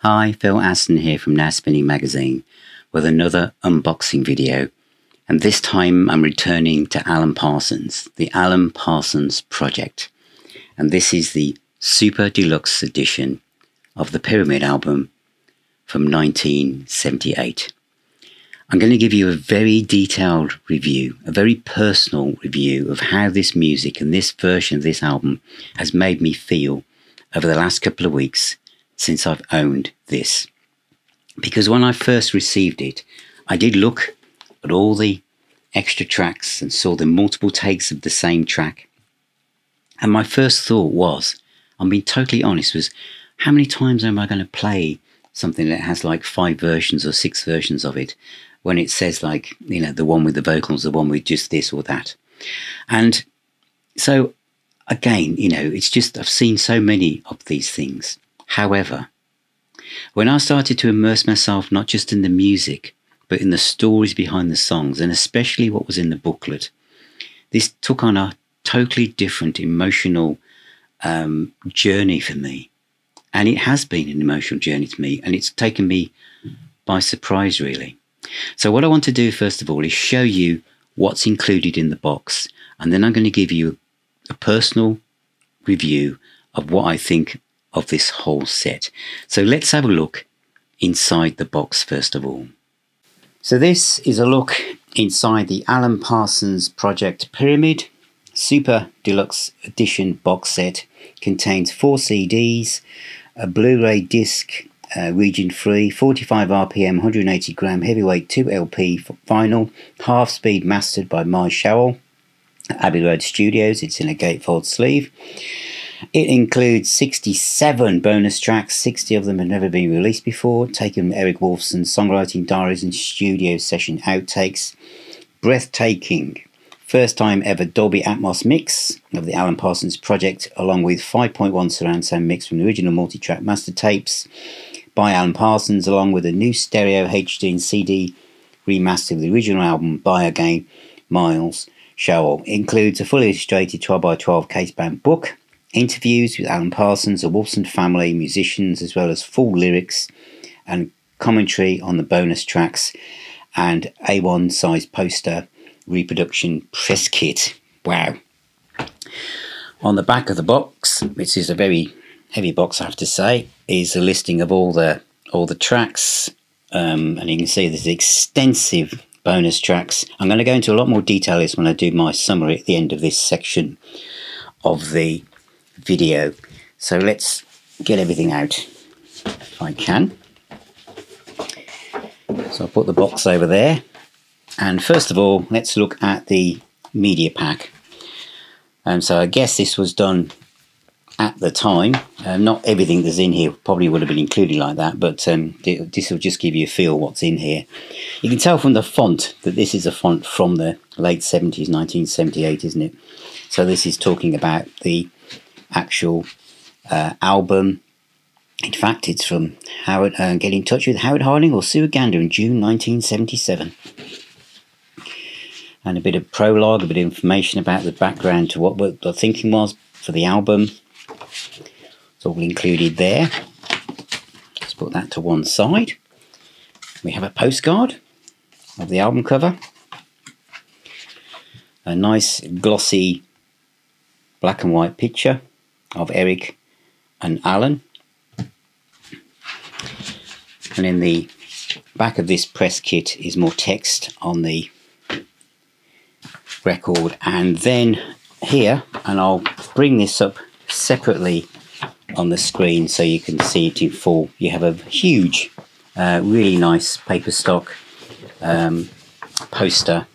Hi, Phil Aston here from Now Spinning Magazine with another unboxing video, and this time I'm returning to Alan Parsons, the Alan Parsons project, and this is the Super Deluxe edition of the Pyramid album from 1978. I'm going to give you a very detailed review, a very personal review of how this music and this version of this album has made me feel over the last couple of weeks since I've owned this. Because when I first received it, I did look at all the extra tracks and saw the multiple takes of the same track. And my first thought was, I'm being totally honest, was how many times am I going to play something that has like 5 versions or 6 versions of it when it says like, you know, the one with the vocals, the one with just this or that. And so again, you know, it's just, I've seen so many of these things. However, when I started to immerse myself not just in the music, but in the stories behind the songs, and especially what was in the booklet, this took on a totally different emotional journey for me. And it has been an emotional journey to me, and it's taken me by surprise, really. So what I want to do, first of all, is show you what's included in the box, and then I'm going to give you a personal review of what I think of this whole set. So let's have a look inside the box first of all. So this is a look inside the Alan Parsons Project Pyramid Super Deluxe Edition box set. Contains 4 CDs, a Blu-ray disc, region free, 45 RPM, 180 gram heavyweight 2 LP vinyl, half speed mastered by Maj Showell, Abbey Road Studios. It's in a gatefold sleeve. It includes 67 bonus tracks. 60 of them have never been released before, taken from Eric Woolfson's songwriting diaries and studio session outtakes. Breathtaking first time ever Dolby Atmos mix of the Alan Parsons project, along with 5.1 surround sound mix from the original multi-track master tapes by Alan Parsons, along with a new stereo HD and CD remaster of the original album by, again, Miles Showell. It includes a fully illustrated 12x12 casebound book, interviews with Alan Parsons, the Woolfson family, musicians, as well as full lyrics and commentary on the bonus tracks, and A1 size poster reproduction press kit. Wow. On the back of the box, which is a very heavy box I have to say, is a listing of all the tracks, and you can see there's extensive bonus tracks. I'm going to go into a lot more detail this when I do my summary at the end of this section of the video. So let's get everything out if I can. So I'll put the box over there, and first of all let's look at the media pack. So I guess this was done at the time. Not everything that's in here probably would have been included like that, but this will just give you a feel what's in here. You can tell from the font that this is a font from the late 70s, 1978, isn't it? So this is talking about the actual album. In fact, it's from Howard. Get in touch with Howard Harding or Sue Gander in June 1977. And a bit of prologue, a bit of information about the background to what the thinking was for the album. It's all included there. Let's put that to one side. We have a postcard of the album cover. A nice glossy black and white picture of Eric and Alan. And in the back of this press kit is more text on the record. And then here, and I'll bring this up separately on the screen so you can see it in full, you have a huge, really nice paper stock poster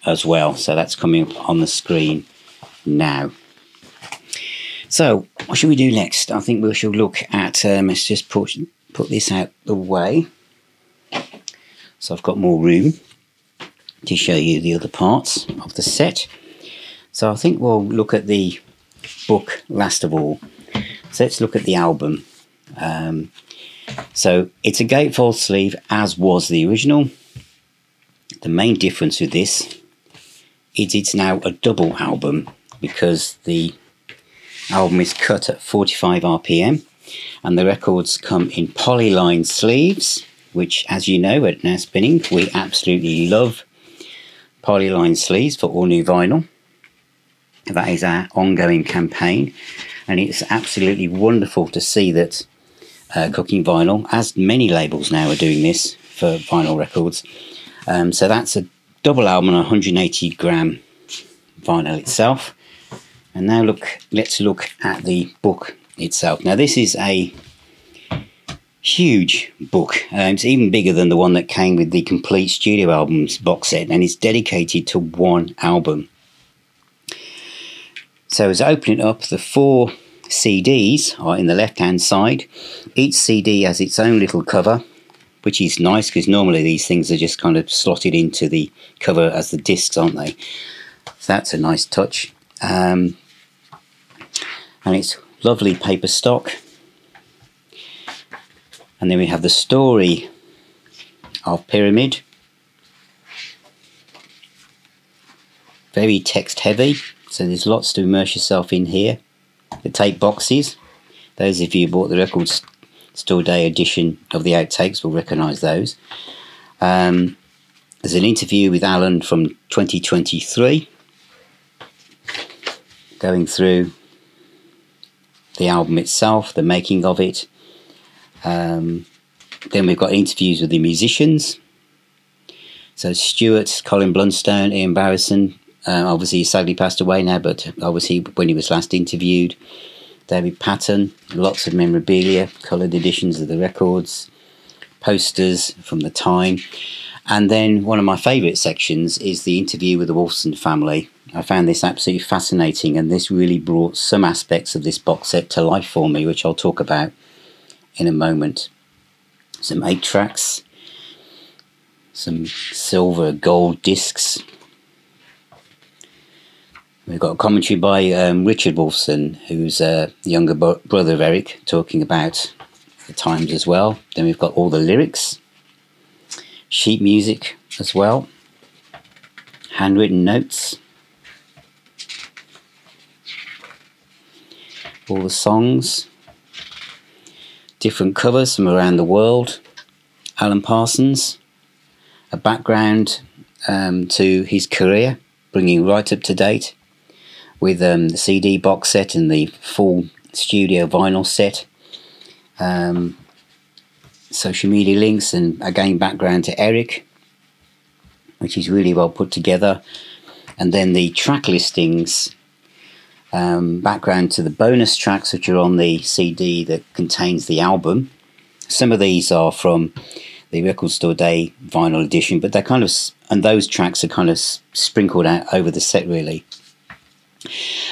as well. So that's coming up on the screen now. So what should we do next? I think we shall look at, let's just put this out the way so I've got more room to show you the other parts of the set. So I think we'll look at the book last of all. So let's look at the album. So it's a gatefold sleeve, as was the original. The main difference with this is it's now a double album, because the album is cut at 45 RPM And the records come in polyline sleeves, which, as you know, at Now Spinning, we absolutely love polyline sleeves for all new vinyl. That is our ongoing campaign, and it's absolutely wonderful to see that Cooking Vinyl, as many labels now are doing this for vinyl records. So that's a double album on 180 gram vinyl itself. And now let's look at the book itself. Now this is a huge book. It's even bigger than the one that came with the complete studio albums box set, and it's dedicated to one album. So as I open it up, the 4 CDs are in the left hand side. Each CD has its own little cover, which is nice because normally these things are just kind of slotted into the cover as the discs, aren't they? So that's a nice touch. And it's lovely paper stock. And then we have the story of Pyramid. Very text heavy, so there's lots to immerse yourself in here. The tape boxes, those of you who bought the Record Store Day edition of the outtakes will recognise those. There's an interview with Alan from 2023, going through the album itself, the making of it. Then we've got interviews with the musicians. So Stuart, Colin Blunstone, Ian Barrison, obviously he sadly passed away now, but obviously when he was last interviewed. David Patton, lots of memorabilia, coloured editions of the records, posters from the time. And then one of my favourite sections is the interview with the Wolfson family. I found this absolutely fascinating, and this really brought some aspects of this box set to life for me, which I'll talk about in a moment. Some 8 tracks, some silver gold discs. We've got a commentary by Richard Wolfson, who's a younger brother of Eric, talking about the times as well. Then we've got all the lyrics, sheet music as well, handwritten notes, all the songs, different covers from around the world, Alan Parsons, a background to his career, bringing right up to date with the CD box set and the full studio vinyl set, social media links, and again background to Eric, which is really well put together. And then the track listings, background to the bonus tracks which are on the CD that contains the album. Some of these are from the Record Store Day vinyl edition, but they're kind of, and those tracks are kind of sprinkled out over the set really.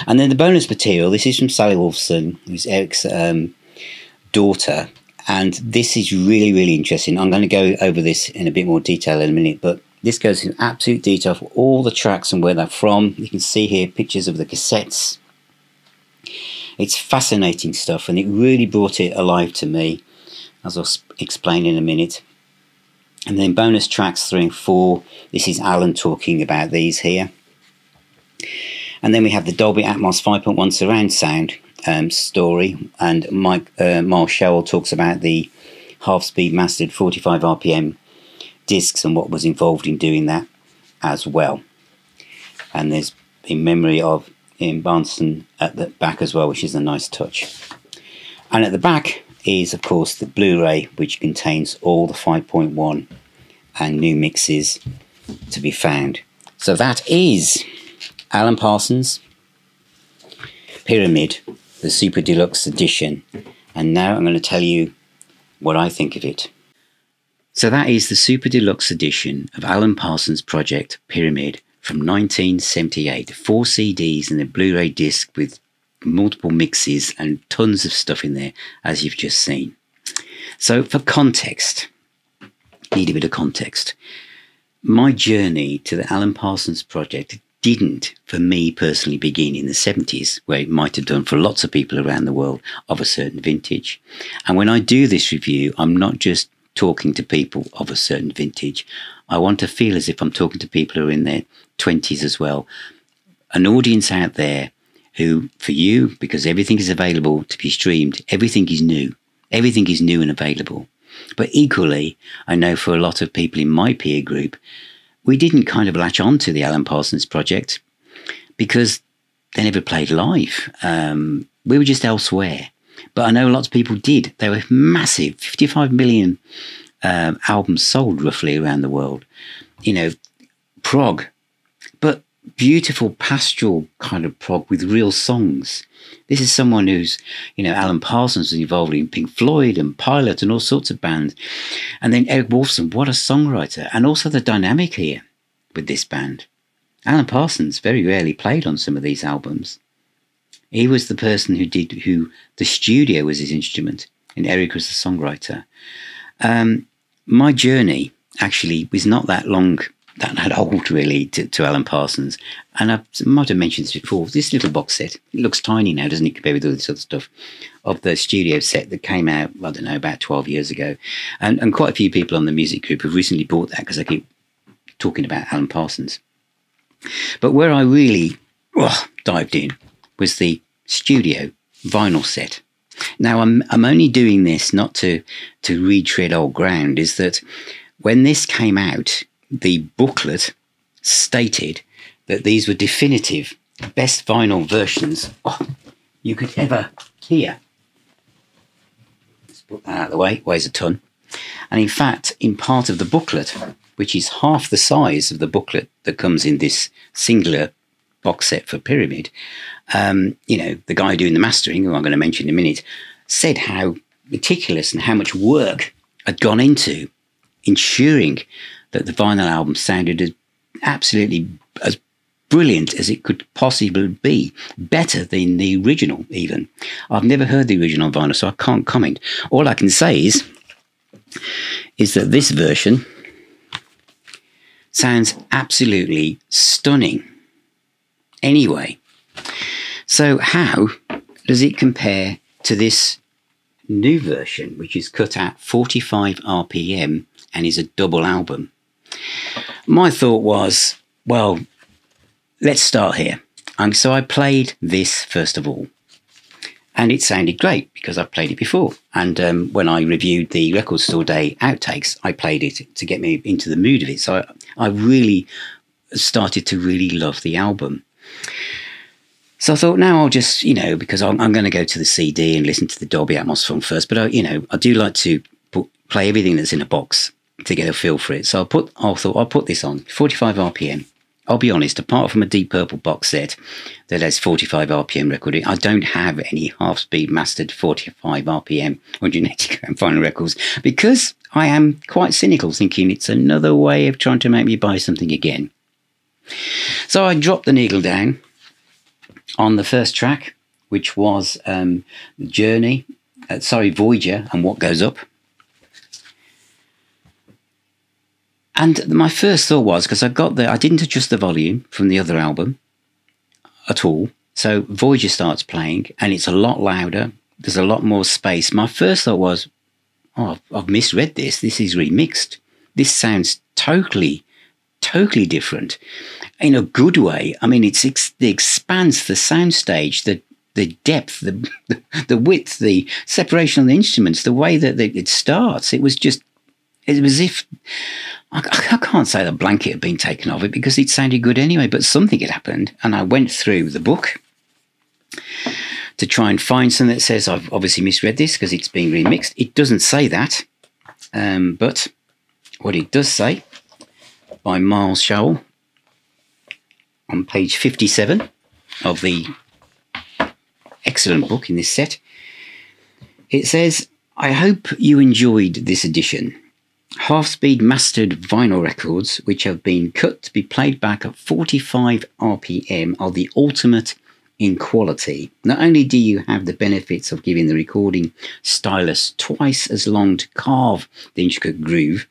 And then the bonus material, this is from Sally Wolfson, who's Eric's daughter, and this is really, really interesting. I'm going to go over this in a bit more detail in a minute, but this goes in absolute detail for all the tracks and where they're from. You can see here pictures of the cassettes. It's fascinating stuff, and it really brought it alive to me, as I'll explain in a minute. And then bonus tracks 3 and 4. This is Alan talking about these here. And then we have the Dolby Atmos 5.1 surround sound story, and Miles Showell talks about the half-speed mastered 45 RPM discs and what was involved in doing that as well. And there's in memory of Ian Barnson at the back as well, which is a nice touch. And at the back is, of course, the Blu-ray, which contains all the 5.1 and new mixes to be found. So that is Alan Parsons' Pyramid, the Super Deluxe edition. And now I'm going to tell you what I think of it. So that is the Super Deluxe edition of Alan Parsons' project Pyramid from 1978. 4 CDs and a Blu-ray disc with multiple mixes and tons of stuff in there, as you've just seen. So for context, need a bit of context. My journey to the Alan Parsons project didn't, for me personally, begin in the 70s, where it might have done for lots of people around the world of a certain vintage. And when I do this review, I'm not just talking to people of a certain vintage. I want to feel as if I'm talking to people who are in their 20s as well. An audience out there who, for you, because everything is available to be streamed, everything is new. Everything is new and available. But equally, I know for a lot of people in my peer group, we didn't kind of latch on to the Alan Parsons project because they never played live. We were just elsewhere. But I know lots of people did. They were massive, 55 million albums sold roughly around the world. You know, prog, but beautiful pastoral kind of prog with real songs. This is someone who's, you know, Alan Parsons was involved in Pink Floyd and Pilot and all sorts of bands. And then Eric Wolfson, what a songwriter. And also the dynamic here with this band. Alan Parsons very rarely played on some of these albums. He was the person who the studio was his instrument and Eric was the songwriter. My journey actually was not that long, that old really, to Alan Parsons. And I might have mentioned this before. This little box set, it looks tiny now, doesn't it, compared with all this other stuff, of the studio set that came out, I don't know, about 12 years ago. And quite a few people on the music group have recently bought that because I keep talking about Alan Parsons. But where I really dived in was the studio vinyl set. Now, I'm only doing this not to retread old ground, is that when this came out, the booklet stated that these were definitive best vinyl versions you could ever hear. Let's put that out of the way, it weighs a ton. And in fact, in part of the booklet, which is half the size of the booklet that comes in this singular box set for Pyramid, you know, the guy doing the mastering, who I'm going to mention in a minute, said how meticulous and how much work had gone into ensuring that the vinyl album sounded absolutely as brilliant as it could possibly be, better than the original even. I've never heard the original vinyl, so I can't comment. All I can say is that this version sounds absolutely stunning. Anyway, so how does it compare to this new version, which is cut at 45 RPM and is a double album? My thought was, well, let's start here. And so I played this first of all. And it sounded great because I've played it before. And when I reviewed the Record Store Day outtakes, I played it to get me into the mood of it. So I really started to really love the album. So I thought, now I'll just, you know, because I'm going to go to the CD and listen to the Dolby Atmos film first. But, I do like to play everything that's in a box to get a feel for it. So I thought I'll put this on, 45 RPM. I'll be honest, apart from a Deep Purple box set that has 45 RPM recording, I don't have any half-speed mastered 45 RPM 180 gram vinyl records because I am quite cynical, thinking it's another way of trying to make me buy something again. So I dropped the needle down on the first track, which was Voyager and What Goes Up. And my first thought was, because I didn't adjust the volume from the other album at all. So Voyager starts playing and it's a lot louder. There's a lot more space. My first thought was, I've misread this. This is remixed. This sounds totally different in a good way. I mean, the expanse, the soundstage, the depth, the width, the separation of the instruments, the way that it starts. It was as if, I can't say the blanket had been taken off it because it sounded good anyway, but something had happened. And I went through the book to try and find something that says I've obviously misread this because it's been remixed. It doesn't say that. But what it does say, by Miles Showell, on page 57 of the excellent book in this set, it says, "I hope you enjoyed this edition. Half-speed mastered vinyl records, which have been cut to be played back at 45 RPM, are the ultimate in quality. Not only do you have the benefits of giving the recording stylus twice as long to carve the intricate groove,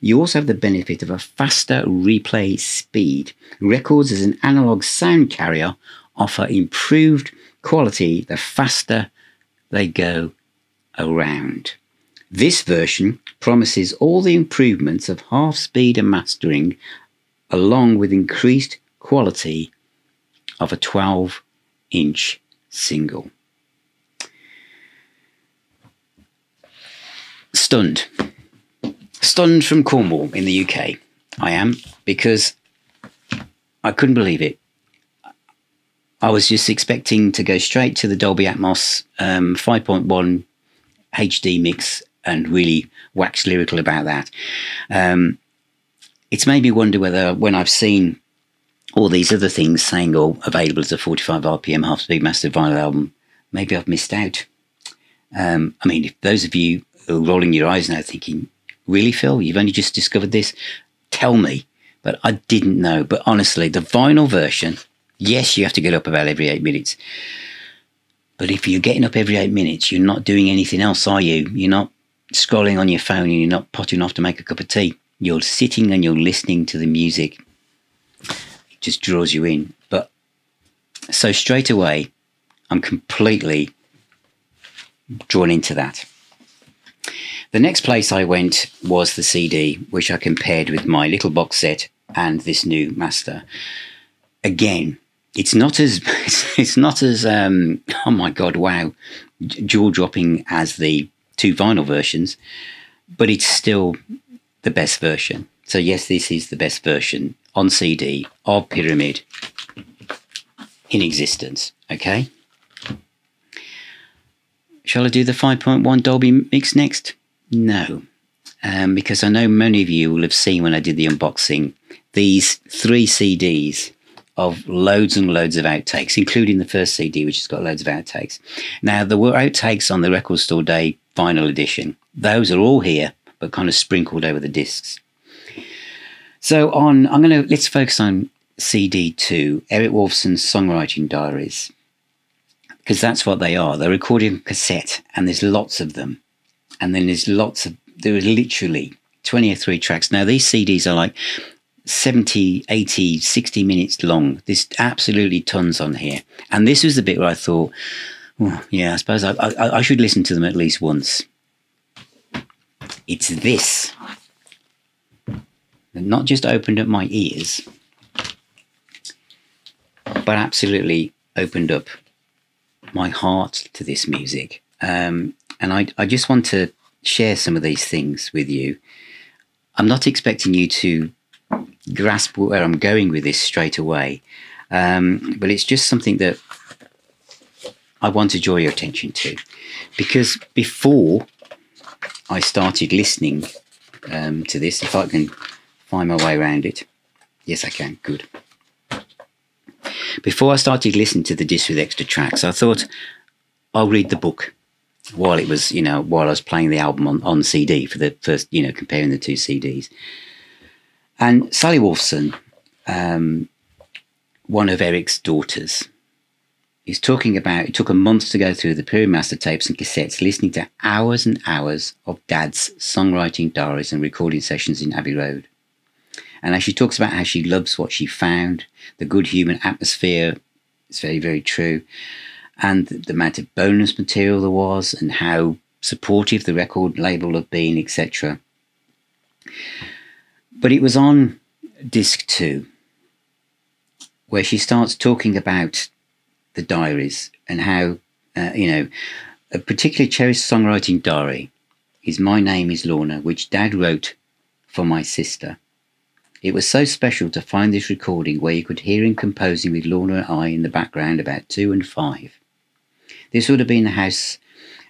you also have the benefit of a faster replay speed. Records as an analog sound carrier offer improved quality the faster they go around. This version promises all the improvements of half-speed and mastering, along with increased quality of a 12" 12-inch single. Stunned. Stunned from Cornwall in the UK. I am, because I couldn't believe it. I was just expecting to go straight to the Dolby Atmos 5.1 HD mix and really wax lyrical about that. It's made me wonder whether, when I've seen all these other things saying, oh, available as a 45 RPM half-speed mastered vinyl album, maybe I've missed out. I mean, if those of you who are rolling your eyes now thinking, really, Phil, you've only just discovered this? Tell me. But I didn't know. But honestly, the vinyl version, yes, you have to get up about every 8 minutes. But if you're getting up every 8 minutes, you're not doing anything else, are you? You're not scrolling on your phone and you're not potting off to make a cup of tea. You're sitting and you're listening to the music. It just draws you in. But so straight away, I'm completely drawn into that. The next place I went was the CD, which I compared with my little box set and this new master. Again, it's not as oh my god, wow, jaw-dropping as the two vinyl versions, but it's still the best version. So yes, this is the best version on CD of Pyramid in existence. Okay, shall I do the 5.1 Dolby mix next? No, because I know many of you will have seen when I did the unboxing these 3 CDs of loads and loads of outtakes, including the first CD, which has got loads of outtakes. Now, there were outtakes on the Record Store Day vinyl edition. Those are all here, but kind of sprinkled over the discs. So let's focus on CD 2, Eric Wolfson's Songwriting Diaries, because that's what they are. They're recorded on cassette, and there's lots of them. And then there are literally 23 tracks. Now, these CDs are like 70, 80, 60 minutes long. There's absolutely tons on here. And this was the bit where I thought, oh, yeah, I suppose I should listen to them at least once. It's this that not just opened up my ears, but absolutely opened up my heart to this music. And I just want to share some of these things with you. I'm not expecting you to grasp where I'm going with this straight away, but it's just something that I want to draw your attention to, because before I started listening to this, if I can find my way around it, yes I can, good. Before I started listening to the disc with extra tracks, I thought I'll read the book while it was, while I was playing the album on CD for the first, comparing the 2 CDs. And Sally Wolfson, one of Eric's daughters, is talking about, it took a month to go through the Pyramid Master tapes and cassettes, listening to hours and hours of Dad's songwriting diaries and recording sessions in Abbey Road. And as she talks about how she loves what she found, the good human atmosphere, it's very, very true, and the amount of bonus material there was, and how supportive the record label had been, etc. But it was on disc 2 where she starts talking about the diaries and how, a particularly cherished songwriting diary is My Name is Lorna, which Dad wrote for my sister. It was so special to find this recording where you could hear him composing with Lorna and I in the background about 2 and 5. This would have been the house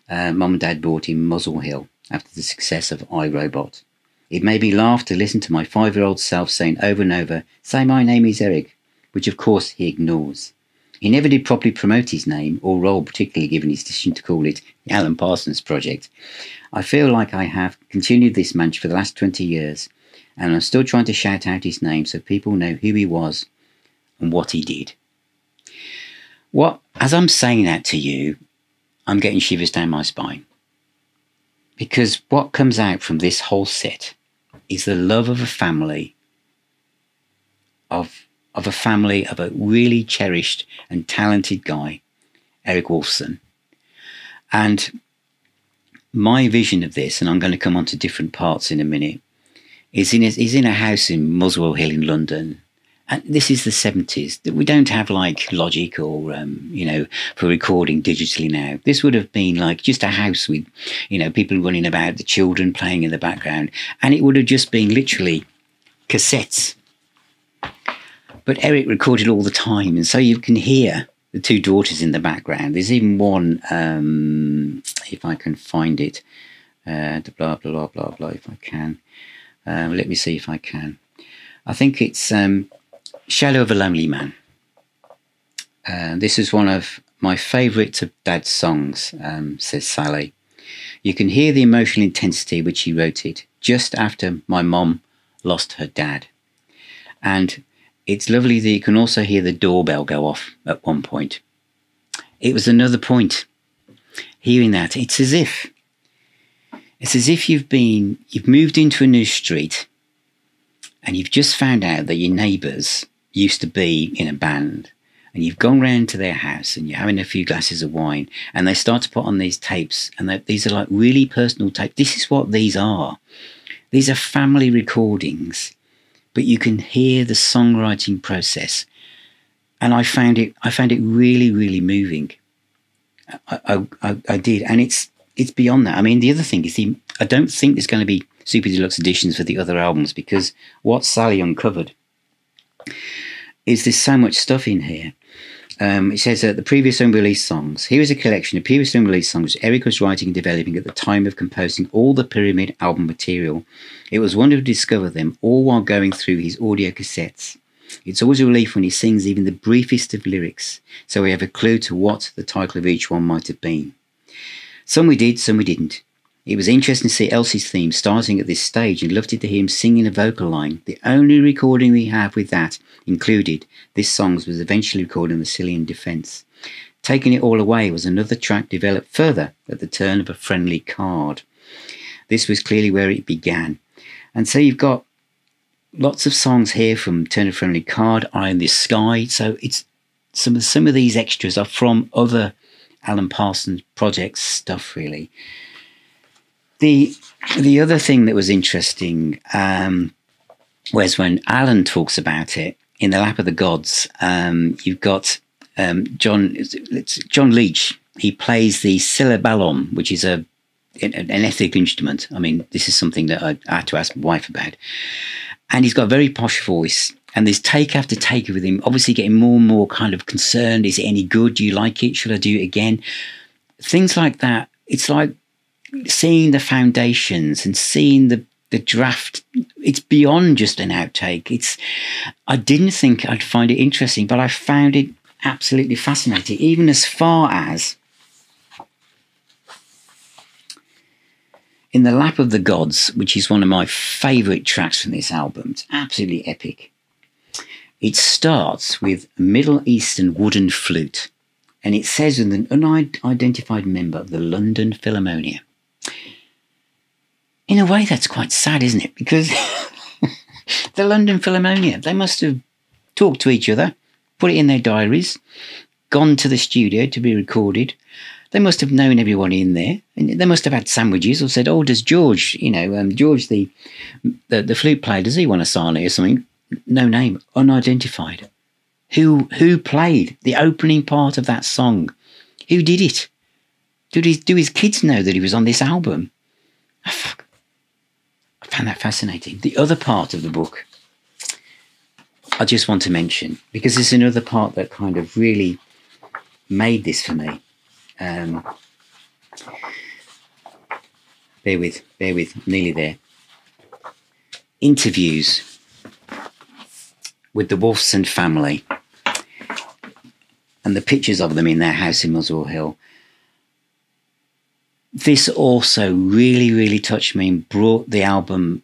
Mum and Dad bought in Muswell Hill after the success of iRobot. It made me laugh to listen to my 5-year-old self saying over and over, "Say my name is Eric," which of course he ignores. He never did properly promote his name or role, particularly given his decision to call it the Alan Parsons Project. I feel like I have continued this mantra for the last 20 years, and I'm still trying to shout out his name so people know who he was and what he did. As I'm saying that to you, I'm getting shivers down my spine. Because what comes out from this whole set is the love of a family, of a really cherished and talented guy, Eric Wolfson. And my vision of this, and I'm going to come on to different parts in a minute, is in a house in Muswell Hill in London, And this is the 70s. We don't have like Logic or, for recording digitally now. This would have been like just a house with, people running about, the children playing in the background. And it would have just been literally cassettes. But Eric recorded all the time. And so you can hear the two daughters in the background. There's even one, if I can find it, blah, blah, blah, blah, blah, if I can. Let me see if I can. I think it's Shadow of a Lonely Man. This is one of my favourites of Dad's songs, says Sally. You can hear the emotional intensity which he wrote it just after my mom lost her dad. And it's lovely that you can also hear the doorbell go off at one point. It was another point, hearing that. It's as if you've moved into a new street and you've just found out that your neighbours used to be in a band, and you've gone round to their house and you're having a few glasses of wine, and they start to put on these tapes, and these are like really personal tapes. This is what these are. These are family recordings, but you can hear the songwriting process. And I found it really, really moving. I did. And it's beyond that. I mean, the other thing is I don't think there's going to be Super Deluxe editions for the other albums, because what Sally uncovered is there's so much stuff in here. It says the previous unreleased songs. Here is a collection of previous unreleased songs which Eric was writing and developing at the time of composing all the Pyramid album material. It was wonderful to discover them all while going through his audio cassettes. It's always a relief when he sings even the briefest of lyrics, so we have a clue to what the title of each one might have been. Some we did, some we didn't. It was interesting to see Elsie's theme starting at this stage, and loved to hear him singing a vocal line. The only recording we have with that included this song was eventually recorded in the Cillian Defence. Taking it all away was another track developed further at the turn of a friendly card. This was clearly where it began. And so you've got lots of songs here from Turn of Friendly Card, Eye in the Sky. So it's some of these extras are from other Alan Parsons projects stuff, really. The other thing that was interesting was when Alan talks about it in The Lap of the Gods. You've got John Leach. He plays the syllabalum, which is an ethnic instrument. I mean, this is something that I had to ask my wife about. And he's got a very posh voice. And there's take after take with him, obviously getting more and more kind of concerned. Is it any good? Do you like it? Should I do it again? Things like that. It's like seeing the foundations and seeing the draft. It's beyond just an outtake. I didn't think I'd find it interesting, but I found it absolutely fascinating, even as far as in The Lap of the Gods, which is one of my favourite tracks from this album. It's absolutely epic. It starts with a Middle Eastern wooden flute, and it says with an unidentified member of the London Philharmonia. In a way, that's quite sad, isn't it? Because the London Philharmonia, they must have talked to each other, put it in their diaries, gone to the studio to be recorded. They must have known everyone in there, and they must have had sandwiches or said, "Oh, does George, George, the flute player, does he want a sonnet or something?" No name, unidentified. Who played the opening part of that song? Who did it? Do his kids know that he was on this album? I found that fascinating. The other part of the book I just want to mention, because it's another part that kind of really made this for me. Bear with, nearly there. Interviews with the Wolfson family and the pictures of them in their house in Muswell Hill. This also really, really touched me and brought the album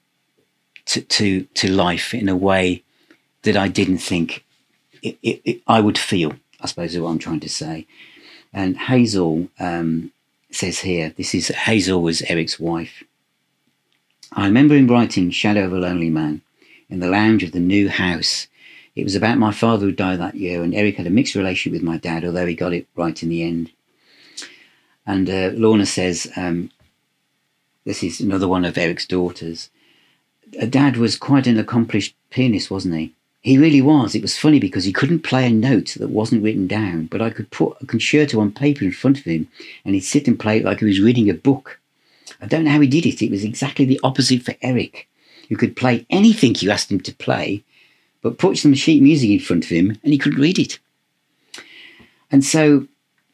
to life in a way that I didn't think I would feel, I suppose is what I'm trying to say. And Hazel says here, Hazel was Eric's wife. I remember him writing Shadow of a Lonely Man in the lounge of the new house. It was about my father who died that year, and Eric had a mixed relationship with my dad, although he got it right in the end. And Lorna says, this is another one of Eric's daughters. Dad was quite an accomplished pianist, wasn't he? He really was. It was funny because he couldn't play a note that wasn't written down, but I could put a concerto on paper in front of him and he'd sit and play it like he was reading a book. I don't know how he did it. It was exactly the opposite for Eric, who could play anything you asked him to play, but put some sheet music in front of him and he couldn't read it. And so,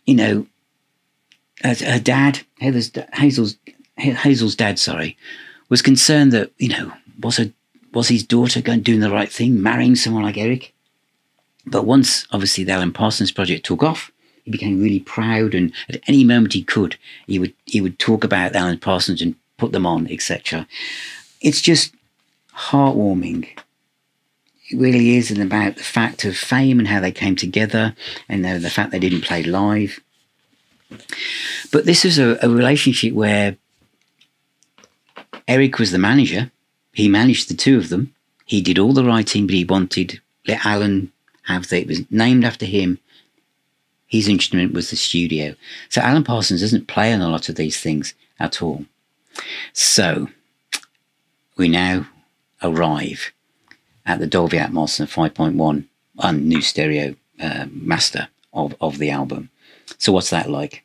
you know, her dad, Hazel's dad, was concerned that, you know, was his daughter doing the right thing, marrying someone like Eric? But once, obviously, the Alan Parsons project took off, he became really proud, and at any moment he could, he would talk about Alan Parsons and put them on, etc. It's just heartwarming. It really is, and about the fact of fame and how they came together, and the fact they didn't play live. But this was a relationship where Eric was the manager. He managed the two of them. He did all the writing, but he wanted let Alan have it was named after him. His instrument was the studio. So Alan Parsons doesn't play on a lot of these things at all. So we now arrive at the Dolby Atmos and 5.1 and new stereo master of the album. So what's that like?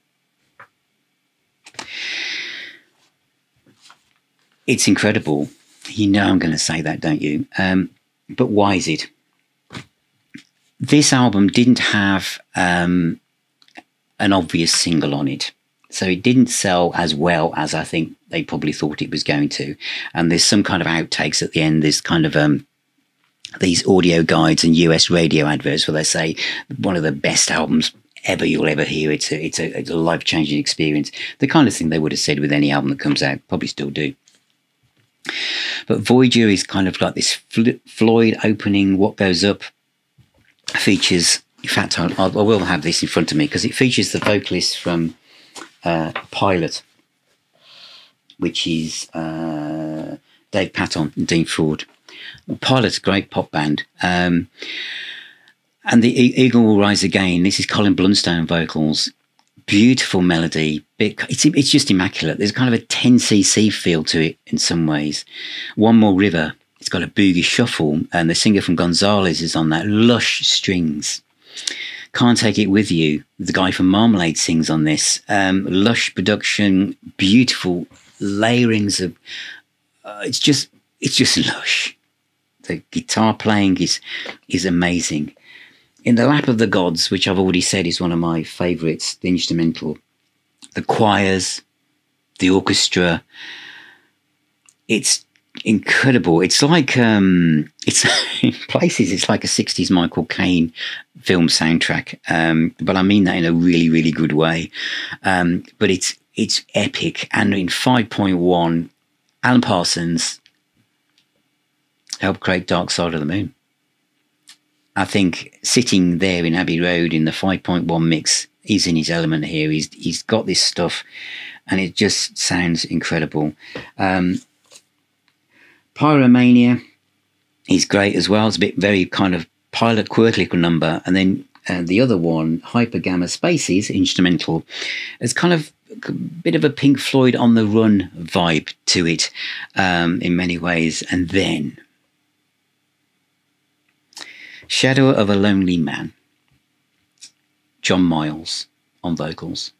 It's incredible. You know I'm going to say that, don't you? But why is it? This album didn't have an obvious single on it. So it didn't sell as well as I think they probably thought it was going to. And there's some kind of outtakes at the end. There's kind of these audio guides and US radio adverts where they say one of the best albums ever you'll ever hear. It's a life-changing experience. The kind of thing they would have said with any album that comes out, probably still do. But Voyager is kind of like this Floyd opening. What Goes Up features, in fact, I will have this in front of me because it features the vocalist from Pilot, which is Dave Patton and Dean Ford. Pilot's a great pop band. And the Eagle Will Rise Again, this is Colin Blunstone vocals. Beautiful melody. It's just immaculate. There's kind of a 10cc feel to it in some ways. One More River, it's got a boogie shuffle, and the singer from Gonzales is on that. Lush strings. Can't Take It With You, the guy from Marmalade sings on this. Lush production, beautiful layerings of it's just lush. The guitar playing is amazing. In the Lap of the Gods, which I've already said is one of my favourites, the instrumental, the choirs, the orchestra, it's incredible. It's like it's in places it's like a 60s Michael Caine film soundtrack, but I mean that in a really, really good way. But it's epic. And in 5.1, Alan Parsons helped create Dark Side of the Moon. I think sitting there in Abbey Road in the 5.1 mix, he's in his element here. He's got this stuff, and it just sounds incredible. Pyromania is great as well. It's a bit very kind of Pilot quirky little number, and then the other one, Hyper Gamma Spaces, instrumental. It's kind of a bit of a Pink Floyd On the Run vibe to it in many ways, and then Shadow of a Lonely Man, John Miles on vocals.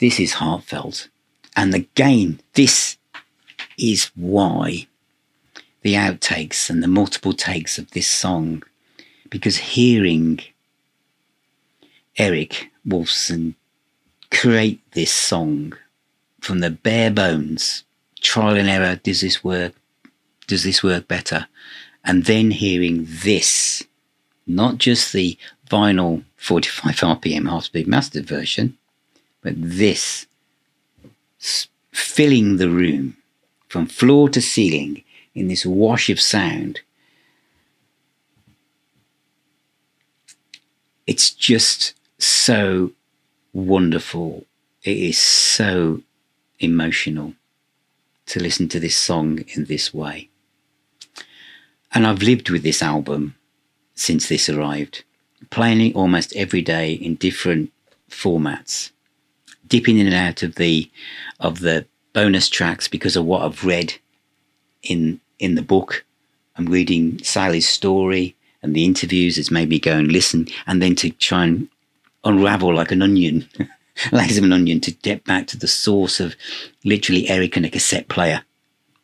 This is heartfelt. And again, this is why the outtakes and the multiple takes of this song, because hearing Eric Woolfson create this song from the bare bones, trial and error, does this work better? And then hearing this, not just the vinyl 45 RPM half-speed mastered version, but this filling the room from floor to ceiling in this wash of sound. It's just so wonderful. It is so emotional to listen to this song in this way. And I've lived with this album since this arrived, playing it almost every day in different formats, dipping in and out of the bonus tracks because of what I've read in the book I'm reading Sally's story and the interviews. It's made me go and listen, and then to try and unravel like an onion, like an onion, to get back to the source of literally Eric and a cassette player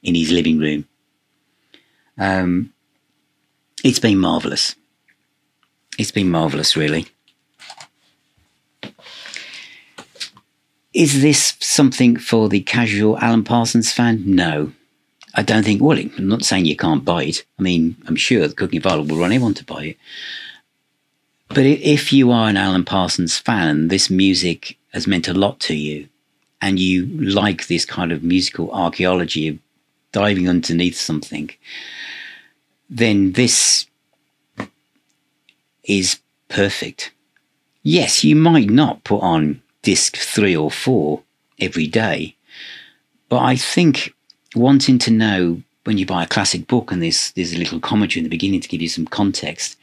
in his living room. It's been marvellous. It's been marvellous, really. Is this something for the casual Alan Parsons fan? No. I don't think, well, I'm not saying you can't buy it. I mean, I'm sure the Cooking Vinyl will run anyone to buy it. But if you are an Alan Parsons fan, this music has meant a lot to you, and you like this kind of musical archaeology of diving underneath something, then this is perfect. Yes, you might not put on disc 3 or 4 every day, but I think wanting to know when you buy a classic book, and there's a little commentary in the beginning to give you some context,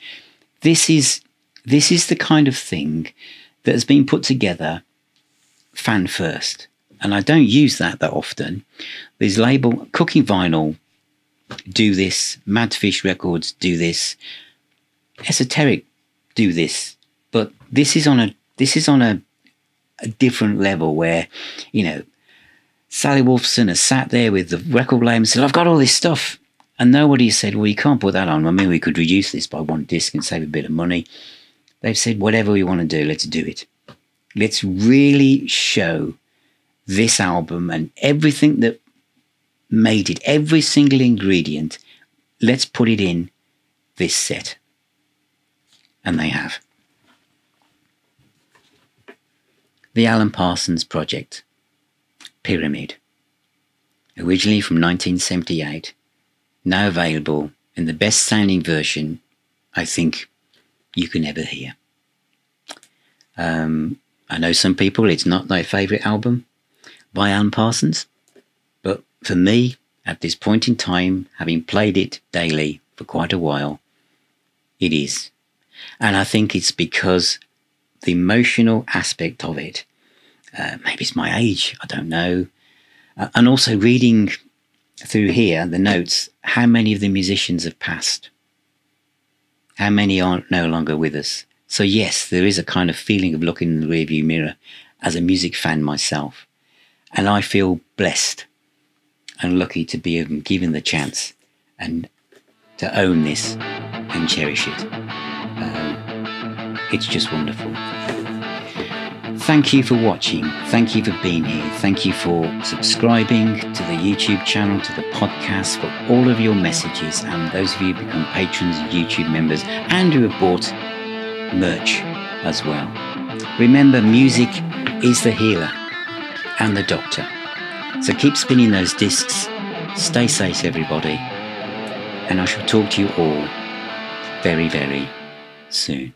this is the kind of thing that has been put together fan first. And I don't use that often. There's label Cooking Vinyl do this, Madfish Records do this, Esoteric do this, but this is on a different level where, you know, Sally Wolfson has sat there with the record label and said, I've got all this stuff. And nobody said, well, you can't put that on. I mean, we could reduce this by 1 disc and save a bit of money. They've said, whatever we want to do, let's do it. Let's really show this album and everything that made it, every single ingredient, let's put it in this set. And they have. The Alan Parsons Project, Pyramid, originally from 1978, now available in the best sounding version I think you can ever hear. I know some people, it's not their favourite album by Alan Parsons, but for me, at this point in time, having played it daily for quite a while, it is. And I think it's because the emotional aspect of it, maybe it's my age, I don't know, and also reading through here, the notes, how many of the musicians have passed, how many aren't no longer with us. So yes, there is a kind of feeling of looking in the rearview mirror as a music fan myself, and I feel blessed and lucky to be given the chance and to own this and cherish it. It's just wonderful. Thank you for watching. Thank you for being here. Thank you for subscribing to the YouTube channel, to the podcast, for all of your messages, and those of you who become patrons and YouTube members and who have bought merch as well. Remember, music is the healer and the doctor. So keep spinning those discs. Stay safe, everybody. And I shall talk to you all very, very soon.